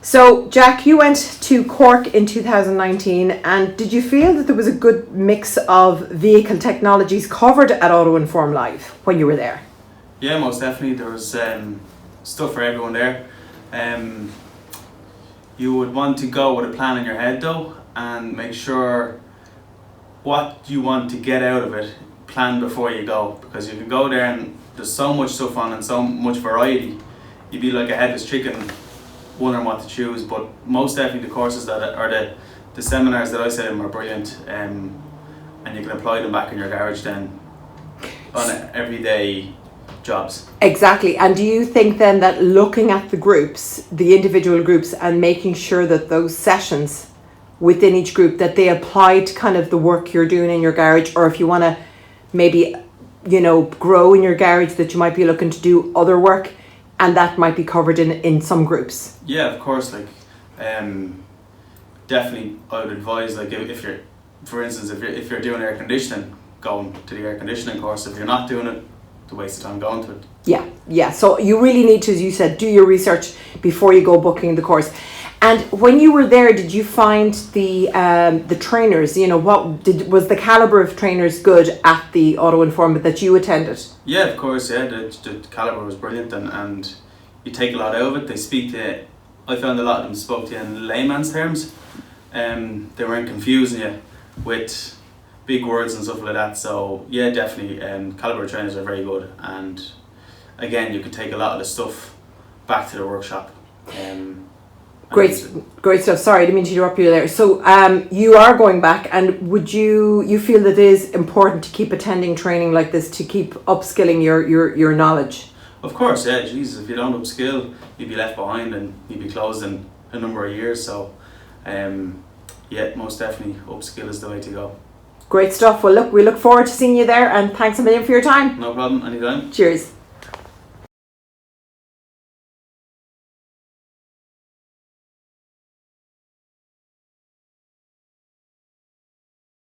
So, Jack, you went to Cork in 2019, and did you feel that there was a good mix of vehicle technologies covered at AutoInform Live when you were there? Yeah, most definitely. There was stuff for everyone there. You would want to go with a plan in your head though, and make sure what you want to get out of it, plan before you go, because you can go there and there's so much stuff on and so much variety, you'd be like a headless chicken wondering what to choose. But most definitely the courses that are the seminars that I said are brilliant, and you can apply them back in your garage then on everyday jobs. Exactly. And do you think then that looking at the groups, the individual groups, and making sure that those sessions within each group, that they apply to kind of the work you're doing in your garage, or if you want to maybe, grow in your garage, that you might be looking to do other work, and that might be covered in some groups? Yeah, of course. Definitely I would advise, if you're, for instance, if you're doing air conditioning, going to the air conditioning course. If you're not doing it, it's a waste of time going to it. Yeah. So you really need to, as you said, do your research before you go booking the course. And when you were there, did you find the trainers? Was the caliber of trainers good at the AutoInform that you attended? Yeah, of course. Yeah, the caliber was brilliant, and you take a lot out of it. I found a lot of them spoke to you in layman's terms. They weren't confusing you with big words and stuff like that. So yeah, definitely, caliber trainers are very good, and again, you can take a lot of the stuff back to the workshop. Great stuff. Sorry, I didn't mean to interrupt you there. So you are going back, and would you feel that it is important to keep attending training like this to keep upskilling your knowledge? Of course, yeah. Jesus, if you don't upskill, you'd be left behind and you'd be closed in a number of years. So yeah, most definitely upskill is the way to go. Great stuff. Well, look, we look forward to seeing you there, and thanks a million for your time. No problem, anytime. Cheers.